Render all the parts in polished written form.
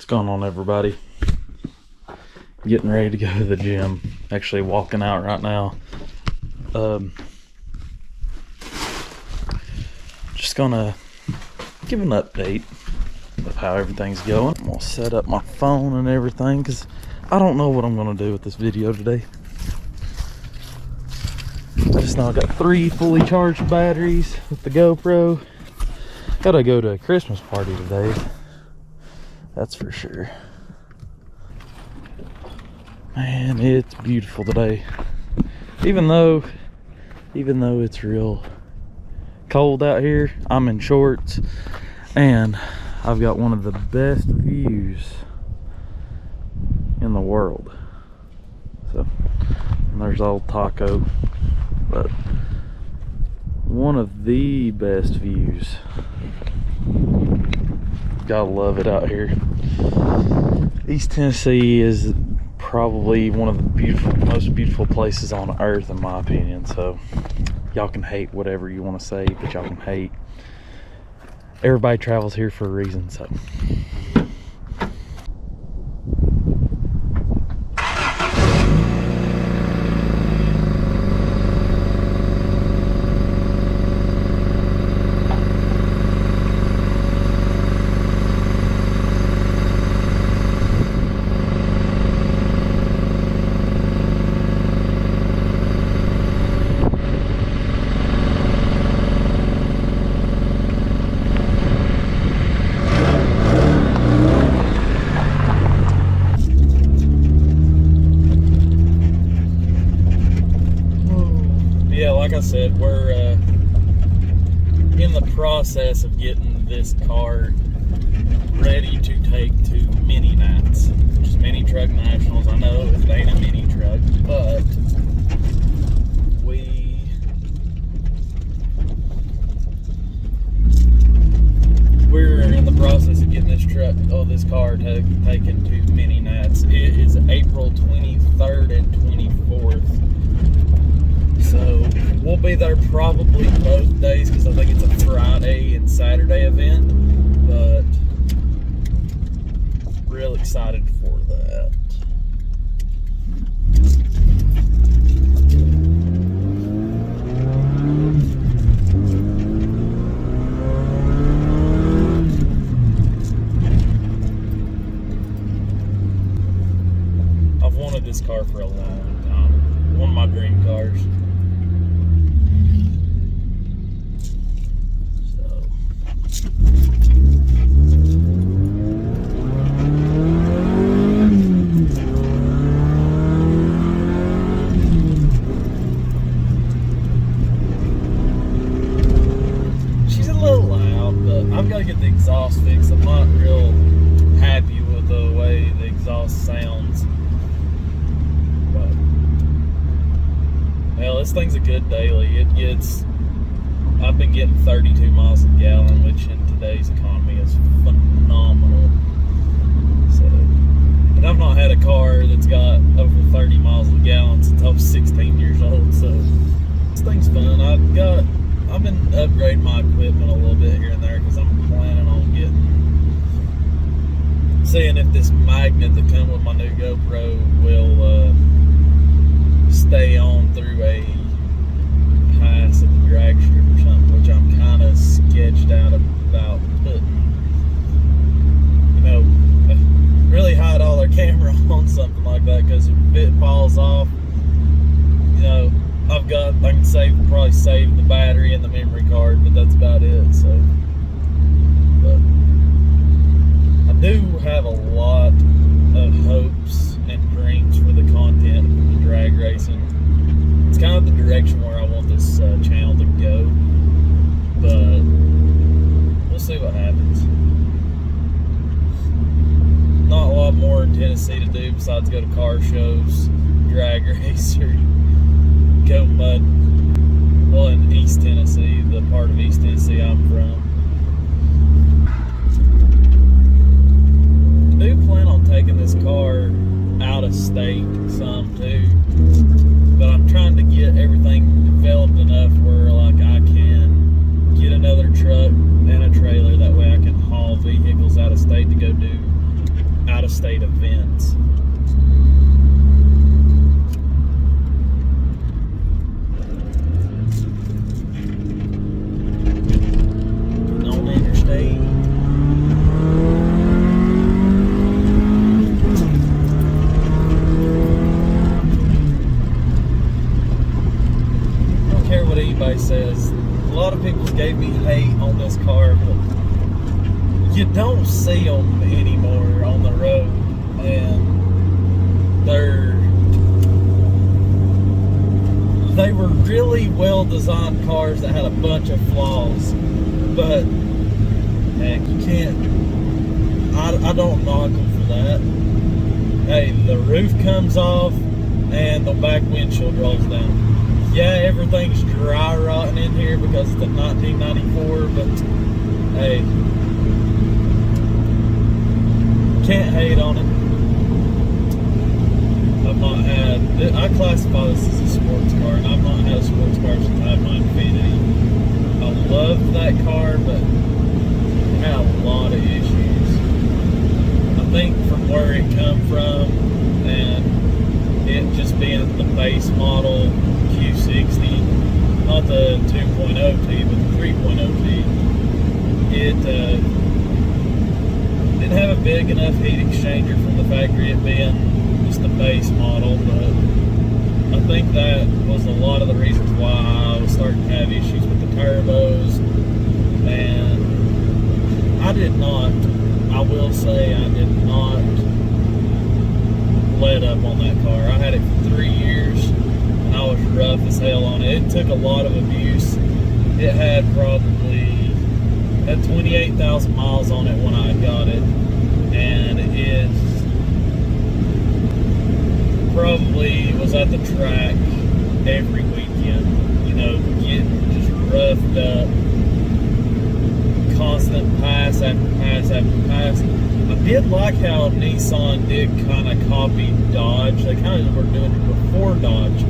What's going on, everybody? Getting ready to go to the gym. Actually walking out right now. Just gonna give an update of how everything's going. I'm gonna set up my phone and everything because I don't know what I'm gonna do with this video today. I just know I got 3 fully charged batteries with the GoPro. Gotta go to a Christmas party today, that's for sure. Man, it's beautiful today. Even though it's real cold out here, I'm in shorts and I've got one of the best views in the world. So, and there's old Taco, but one of the best views. Gotta love it out here. East Tennessee is probably one of the most beautiful places on earth, in my opinion. So y'all can hate whatever you want to say, but y'all can hate. Everybody travels here for a reason. So like I said, we're in the process of getting this car ready to take to mini nights, which is mini truck nationals. I know it ain't a mini truck, but we're in the process of getting this car taken to mini nights. It is April 23rd and 24th. So we'll be there probably both days because I think it's a Friday and Saturday event, but real excited for that. I've wanted this car for a long time. One of my dream cars. She's a little loud, but I've got to get the exhaust fixed. I'm not real happy with the way the exhaust sounds. But, well, this thing's a good daily. I've been getting 32 miles a gallon, which in today's economy is phenomenal. So, and I've not had a car that's got over 30 miles a gallon since I was 16 years old. So this thing's fun. I've been upgrading my equipment a little bit here and there because I'm planning on seeing if this magnet that comes with my new GoPro will stay on through a pass at the drag strip or something, which I'm kind of sketched out about putting, really high dollar camera on something like that, because if it falls off, I can probably save the battery and the memory card, but that's about it. So, but I do have a lot of hopes and dreams for the content of the drag racing. It's kind of the direction where I want this channel to go, but we'll see what happens. Not a lot more in Tennessee to do besides go to car shows, drag race, or go mud. Well, in East Tennessee, the part of East Tennessee I'm from. I do plan on taking this car out of state some too, but I'm trying to get everything developed enough where I can get another truck and a trailer. That way I can haul vehicles out of state to go do state of vents. On the interstate. I don't care what anybody says. A lot of people gave me hate on this car, but you don't see them anymore on the road, and they were really well designed cars that had a bunch of flaws, but heck, you can't, I don't knock them for that. Hey, the roof comes off and the back windshield rolls down. Yeah, everything's dry rotting in here because it's the 1994, but hey, can't hate on it. I classify this as a sports car, and I've not had a sports car since I had my Infinity. I loved that car, but it had a lot of issues. I think from where it come from, and it just being the base model Q60, not the 2.0T, but the 3.0T, it didn't have a big enough heat exchanger from the factory, it being just the base model, but I think that was a lot of the reasons why I was starting to have issues with the turbos. And I will say I did not let up on that car. I had it for 3 years and I was rough as hell on it. It took a lot of abuse. It had 28,000 miles on it when I got it, and it probably was at the track every weekend, getting just roughed up, constant pass after pass after pass. I did like how Nissan did kind of copy Dodge. They kind of were doing it before Dodge,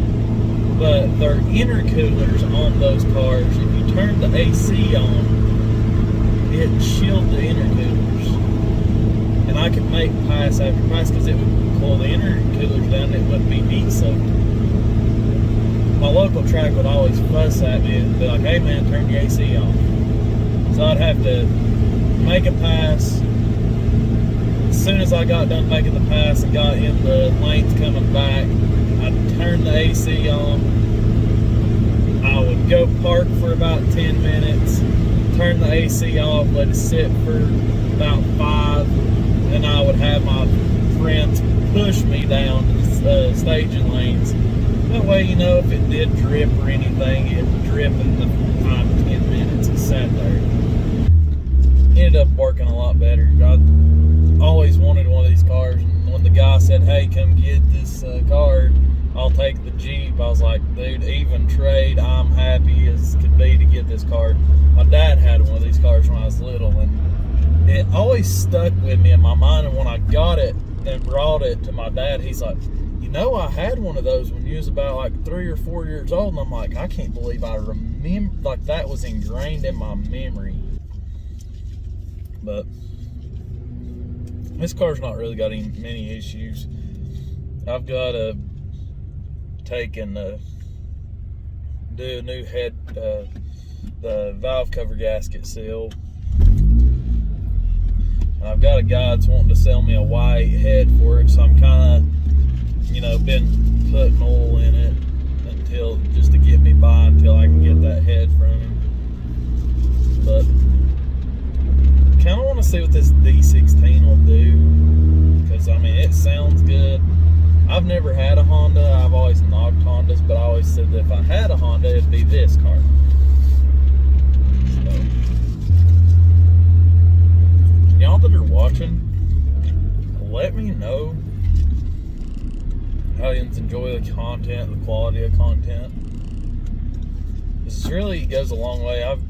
but their intercoolers on those cars, if you turn the AC on, it chilled the intercoolers, and I could make pass after pass because it would cool the intercoolers down and it wouldn't be heat soaked. My local track would always fuss at me and be like, hey man, turn the AC off. So I'd have to make a pass. As soon as I got done making the pass and got in the lanes coming back, I'd turn the AC on. I would go park for about 10 minutes, turn the AC off, let it sit for about 5, and I would have my friends push me down to the staging lanes. That way, if it did drip or anything, it'd drip in the 5 to 10 minutes it sat there. Ended up working a lot better. I always wanted one of these cars, and when the guy said, hey, come get this car, I'll take the Jeep, I was like, dude, even trade, I'm happy as could be to get this car. My dad had one of these cars when I was little, and it always stuck with me in my mind. And when I got it and brought it to my dad, he's like, I had one of those when you was about like 3 or 4 years old. And I'm like, I can't believe I remember, like that was ingrained in my memory. But this car's not really got many issues. I've got to take and do a new head, the valve cover gasket seal. And I've got a guy that's wanting to sell me a white head for it, so I'm kind of, been putting oil in it just to get me by until I can get that head from him. But kind of want to see what this D16 will do, because it sounds good. I've never had a Honda. I've always knocked Hondas, but I always said that if I had a Honda, it'd be this car. So, y'all that are watching, let me know how you enjoy the content, the quality of content. This really goes a long way. I've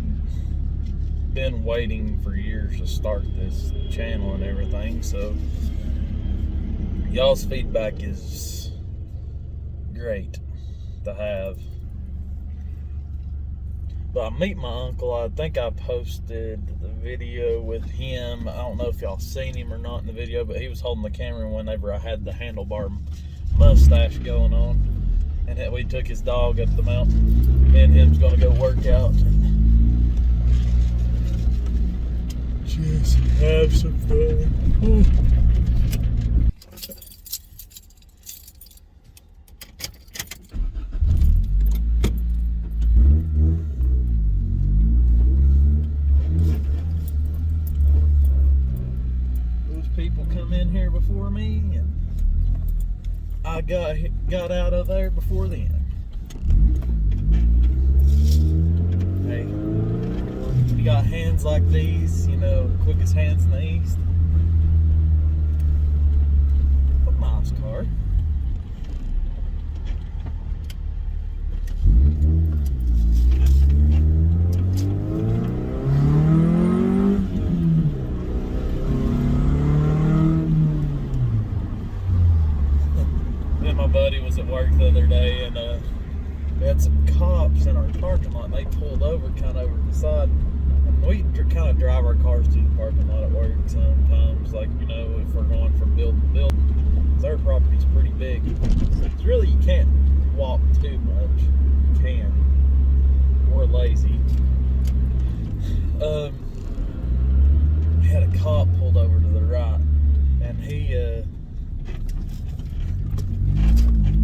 been waiting for years to start this channel and everything, so y'all's feedback is great to have. But I meet my uncle. I think I posted the video with him. I don't know if y'all seen him or not in the video, but he was holding the camera whenever I had the handlebar mustache going on. And we took his dog up the mountain. Me and him's gonna go work out and just have some fun. Ooh. People come in here before me, and I got out of there before them. Hey, you got hands like these, you know, quickest hands in the East. A nice car. My buddy was at work the other day, and we had some cops in our parking lot, and they pulled over kind of over the side. And we kind of drive our cars to the parking lot at work sometimes, like, you know, if we're going from building to building. Because our property's pretty big. So it's really, you can't walk too much. You can. We're lazy. We had a cop pulled over to the right, and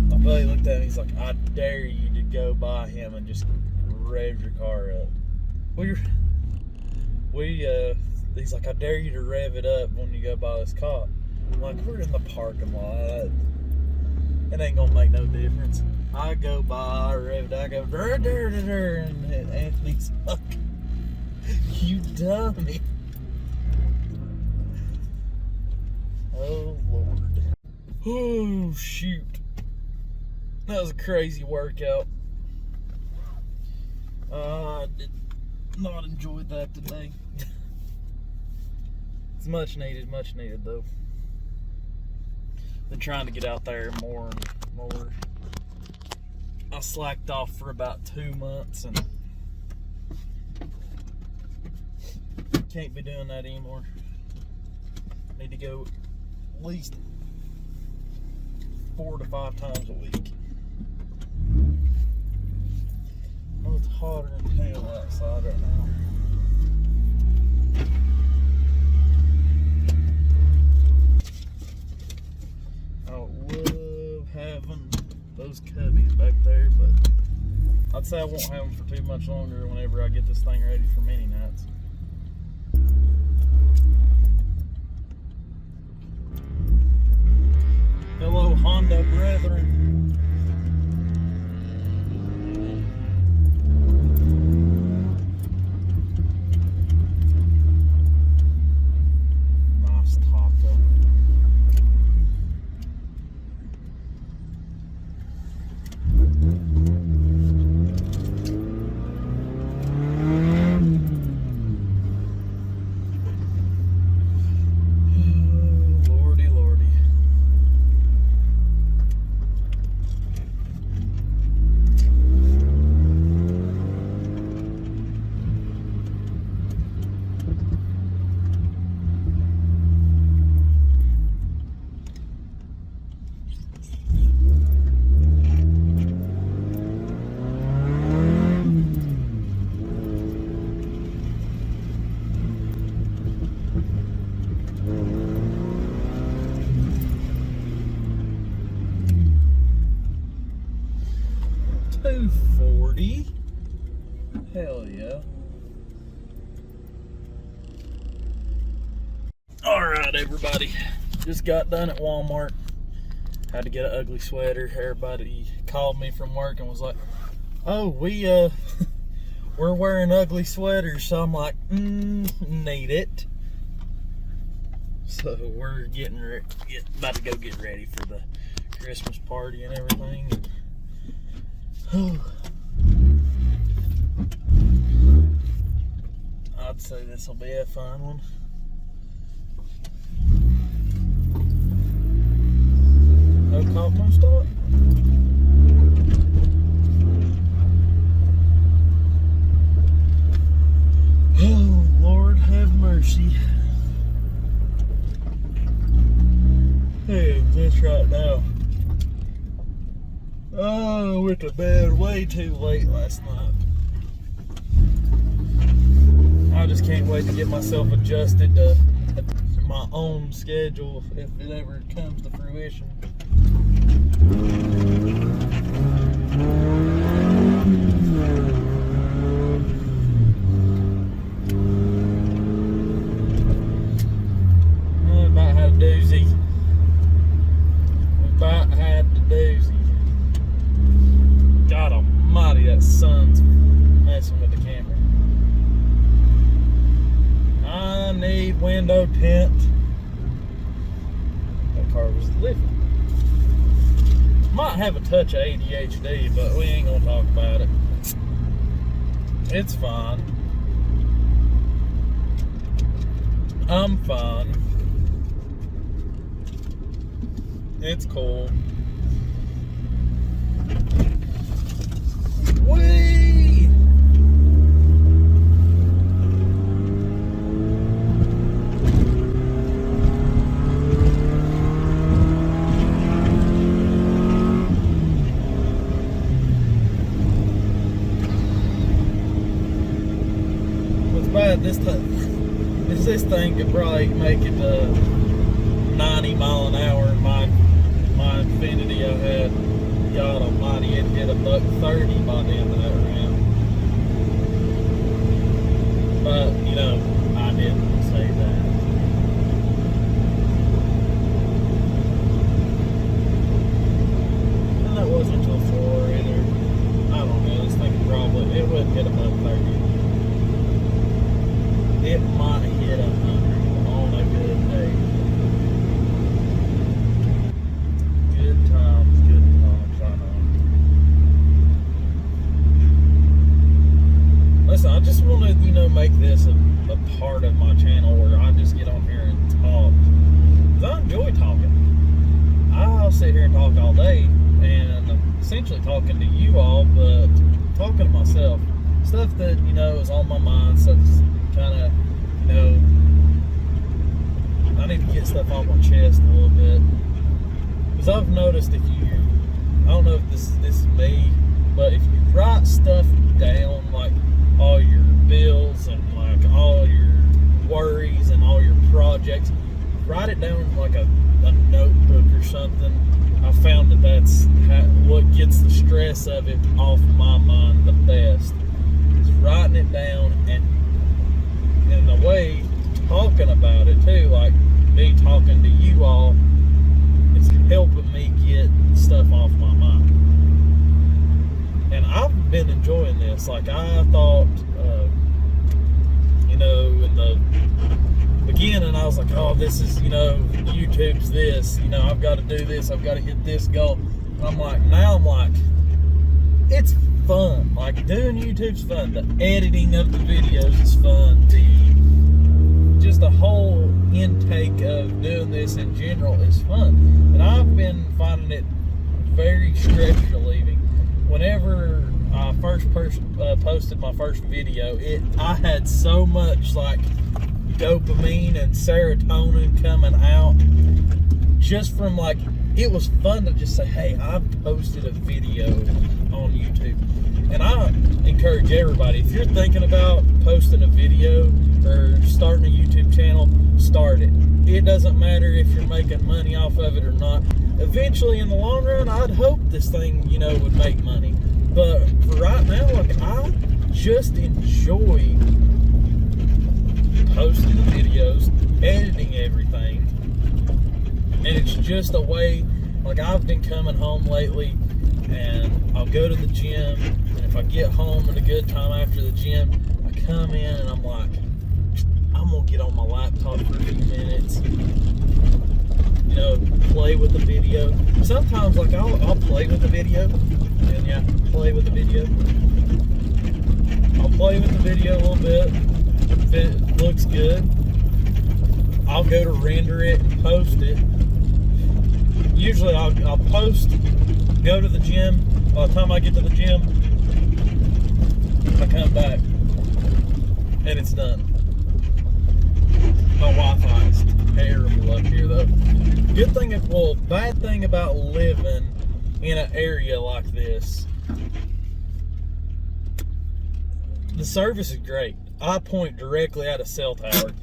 my buddy looked at me, he's like, I dare you to go by him and just rev your car up. He's like, I dare you to rev it up when you go by this cop. I'm like, we're in the parking lot. It ain't gonna make no difference. I go by, I rev it, I go, dur, dur, dur, dur, and Anthony's like, you dummy. Oh, Lord. Oh, shoot. That was a crazy workout. I did not enjoy that today. It's much needed though. Been trying to get out there more and more. I slacked off for about 2 months and can't be doing that anymore. Need to go at least 4 to 5 times a week. Oh, it's hotter than hell outside right now. I love having those cubbies back there, but I'd say I won't have them for too much longer whenever I get this thing ready for mini nights. Hello, Honda brethren. Nice taco. Lordy, lordy. $2.40. Hell yeah. Alright, everybody. Just got done at Walmart. Had to get an ugly sweater. Everybody called me from work and was like, oh, we're wearing ugly sweaters. So I'm like, need it. So we're about to go get ready for the Christmas party and everything. I'd say this will be a fun one. No cop, no stop. mercy. Hey, this right now. Oh, I went to bed way too late last night. I just can't wait to get myself adjusted to my own schedule if it ever comes to fruition. I about had a doozy. About had the doozy. God almighty, that sun's messing with the camera. I need window tint. That car was living. Might have a touch of ADHD, but we ain't gonna talk about it. It's fine. I'm fine. It's cool. Whee! What's bad this time is this thing could probably make it 90 mile an hour. My Infinity I had, God almighty, it hit $130 by the end of that round. But, you know, I didn't say that. And that wasn't until 4 either. I don't know, this thing probably, it wouldn't hit $130. It might hit 100 on a good day. Good times, I know. Listen, I just want to, make this a part of my channel where I just get on here and talk. Because I enjoy talking. I'll sit here and talk all day, and I'm essentially talking to you all, but talking to myself. Stuff that, is on my mind, stuff that's kind of, I need to get stuff off my chest a little bit. Because I've noticed I don't know if this is me, but if you write stuff down, like all your bills and like all your worries and all your projects, write it down in like a notebook or something. I found that's what gets the stress of it off my mind the best, is writing it down, and in a way talking about it too, like me talking to you all. It's helping me get stuff off my mind. And I've been enjoying this. Like, I thought, in the beginning, I was like, oh, this is, YouTube's this. I've got to do this. I've got to hit this goal. And now I'm like, it's fun. Like, doing YouTube's fun. The editing of the videos is fun. Just the whole intake of doing this in general is fun. And I've been finding it very stress relieving. Whenever I first posted my first video, I had so much like dopamine and serotonin coming out just from like, it was fun to just say, hey, I posted a video on YouTube. And I encourage everybody, if you're thinking about posting a video or starting a YouTube channel, start it. It doesn't matter if you're making money off of it or not. Eventually, in the long run, I'd hope this thing, would make money. But for right now, like, I just enjoy posting the videos, editing everything. And it's just a way, like, I've been coming home lately, and I'll go to the gym, and if I get home at a good time after the gym, I come in and I'm like, I'm gonna get on my laptop for a few minutes, play with the video. Sometimes, like, I'll play with the video, and play with the video. I'll play with the video a little bit. If it looks good, I'll go to render it and post it. Usually I'll post, go to the gym. By the time I get to the gym, I come back and it's done. My Wi-Fi is terrible up here, though. Good thing, bad thing about living in an area like this, the service is great. I point directly at a cell tower,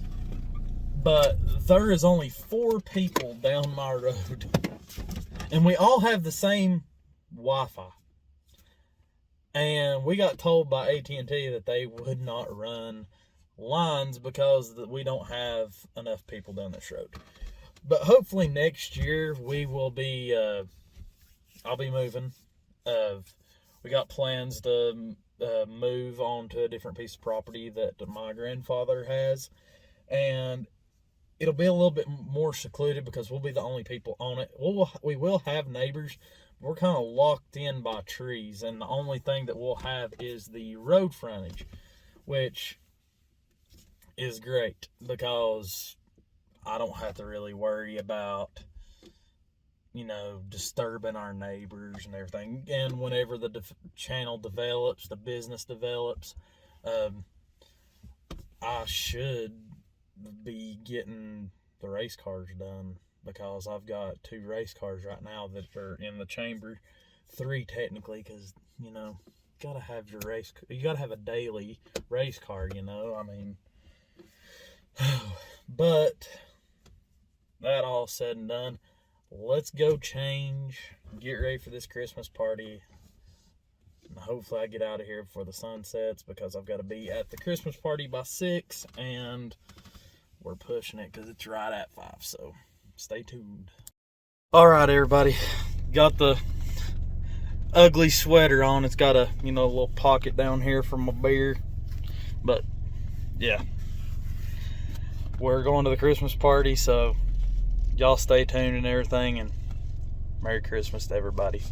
but there is only 4 people down my road, and we all have the same Wi-Fi. And we got told by AT&T that they would not run lines because we don't have enough people down this road. But hopefully next year we will be, I'll be moving. We got plans to move on to a different piece of property that my grandfather has. And it'll be a little bit more secluded because we'll be the only people on it. We will have neighbors. We're kind of locked in by trees, and the only thing that we'll have is the road frontage, which is great because I don't have to really worry about, disturbing our neighbors and everything. And whenever the channel develops, the business develops, I should be getting the race cars done, because I've got 2 race cars right now that are in the chamber, 3 technically, because you gotta have you gotta have a daily race car, I mean. But that all said and done, let's go change, get ready for this Christmas party, and hopefully I get out of here before the sun sets, because I've got to be at the Christmas party by 6, and we're pushing it because it's right at 5, so stay tuned. Alright, everybody, got the ugly sweater on. It's got a little pocket down here for my beer, but yeah, we're going to the Christmas party, so y'all stay tuned and everything, and Merry Christmas to everybody.